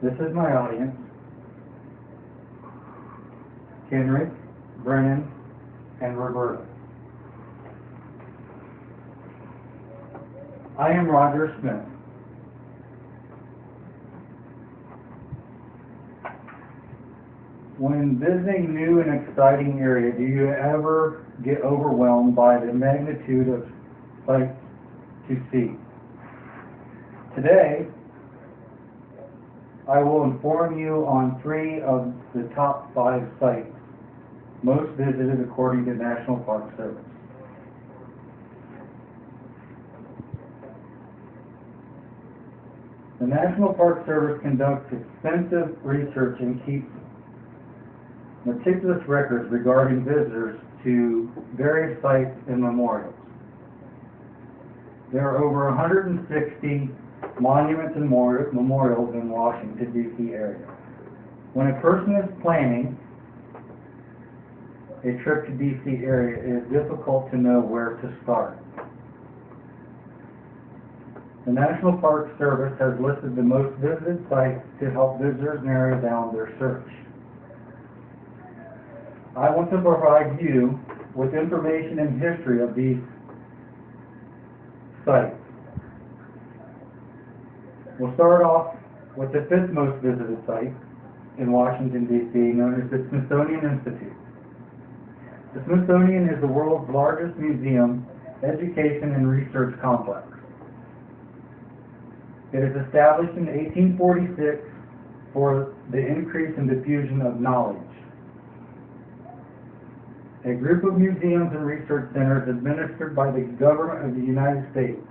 This is my audience: Henrik, Brennan, and Roberta. I am Roger Smith. When visiting new and exciting area, do you ever get overwhelmed by the magnitude of sights to see? Today, I will inform you on 3 of the top 5 sites most visited according to National Park Service. The National Park Service conducts extensive research and keeps meticulous records regarding visitors to various sites and memorials. There are over 160 monuments and memorials in Washington, D.C. area. When a person is planning a trip to D.C. area, it is difficult to know where to start. The National Park Service has listed the most visited sites to help visitors narrow down their search. I want to provide you with information and history of these sites. We'll start off with the 5th most visited site in Washington, D.C., known as the Smithsonian Institute. The Smithsonian is the world's largest museum, education, and research complex. It is established in 1846 for the increase and diffusion of knowledge. A group of museums and research centers administered by the government of the United States.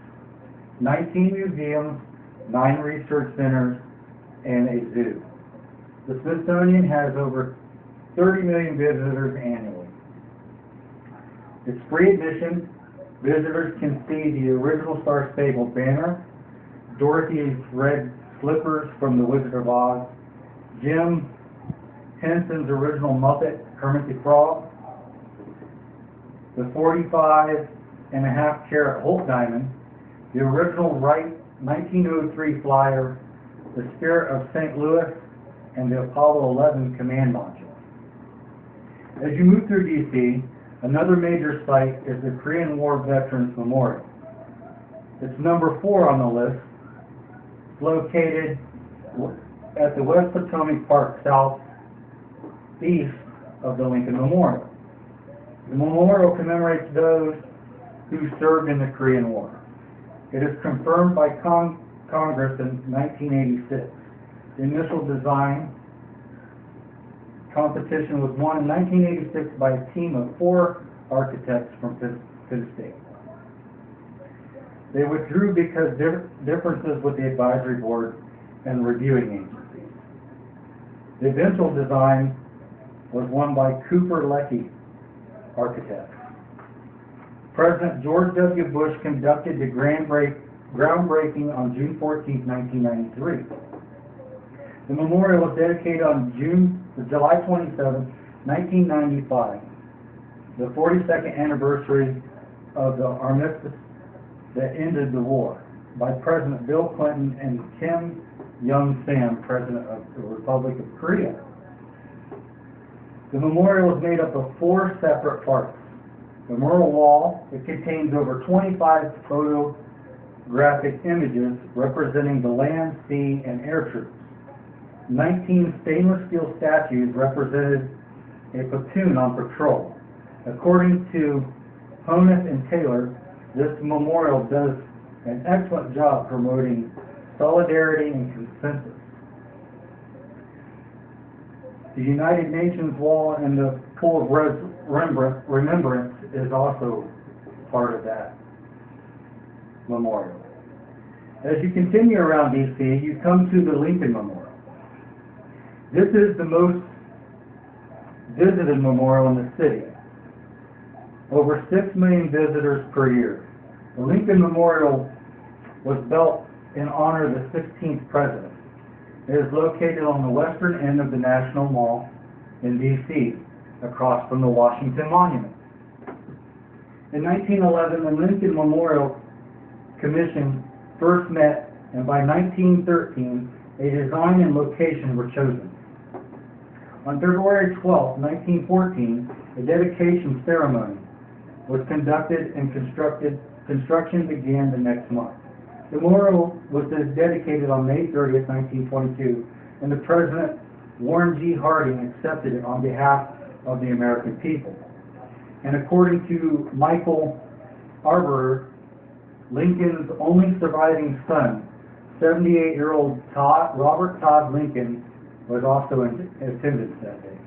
19 museums, 9 research centers, and a zoo. The Smithsonian has over 30 million visitors annually. It's free admission. Visitors can see the original Star Stable banner, Dorothy's red slippers from The Wizard of Oz, Jim Henson's original Muppet, Kermit the Frog, the 45.5-carat Holt diamond, the original Wright 1903 flyer, the Spirit of St. Louis, and the Apollo 11 command module. As you move through D.C., another major site is the Korean War Veterans Memorial. It's number 4 on the list, located at the West Potomac Park, southeast of the Lincoln Memorial. The memorial commemorates those who served in the Korean War. It is confirmed by Congress in 1986. The initial design competition was won in 1986 by a team of 4 architects from Penn State. They withdrew because differences with the advisory board and reviewing agencies. The eventual design was won by Cooper Lecky Architects. President George W. Bush conducted the groundbreaking on June 14, 1993. The memorial was dedicated on July 27, 1995, the 42nd anniversary of the armistice that ended the war, by President Bill Clinton and Kim Young-sam, President of the Republic of Korea. The memorial is made up of 4 separate parts. The memorial wall, it contains over 25 photographic images representing the land, sea, and air troops. 19 stainless steel statues represented a platoon on patrol. According to Honeth and Taylor, this memorial does an excellent job promoting solidarity and consensus. The United Nations wall and the Pool of Remembrance is also part of that memorial. As you continue around D.C., you come to the Lincoln Memorial. This is the most visited memorial in the city. Over 6 million visitors per year. The Lincoln Memorial was built in honor of the 16th president. It is located on the western end of the National Mall in D.C., across from the Washington Monument. In 1911, the Lincoln Memorial Commission first met, and by 1913, a design and location were chosen. On February 12, 1914, a dedication ceremony was conducted and construction began the next month. The memorial was dedicated on May 30, 1922, and the President, Warren G. Harding, accepted it on behalf of the American people. And according to Michael Arbour, Lincoln's only surviving son, 78-year-old Robert Todd Lincoln, was also in attendance that day.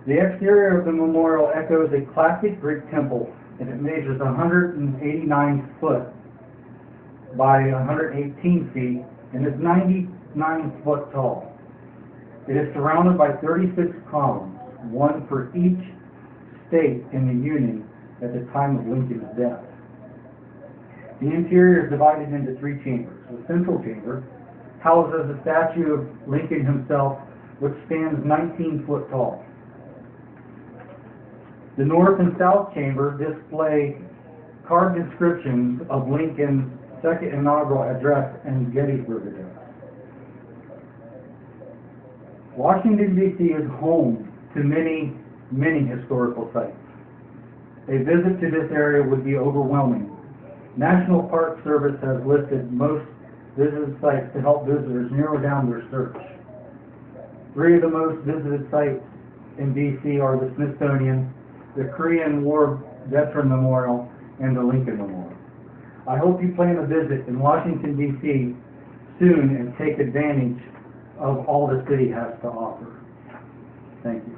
The exterior of the memorial echoes a classic Greek temple, and it measures 189 foot by 118 feet and is 99 foot tall. It is surrounded by 36 columns, one for each state in the Union at the time of Lincoln's death. The interior is divided into three chambers. The central chamber houses a statue of Lincoln himself, which stands 19 foot tall. The north and south chamber display carved inscriptions of Lincoln's second inaugural address and Gettysburg Address. Washington, D.C. is home to many, many historical sites. A visit to this area would be overwhelming. National Park Service has listed most visited sites to help visitors narrow down their search. Three of the most visited sites in D.C. are the Smithsonian, the Korean War Veteran Memorial, and the Lincoln Memorial. I hope you plan a visit in Washington, D.C. soon and take advantage of all the city has to offer. Thank you.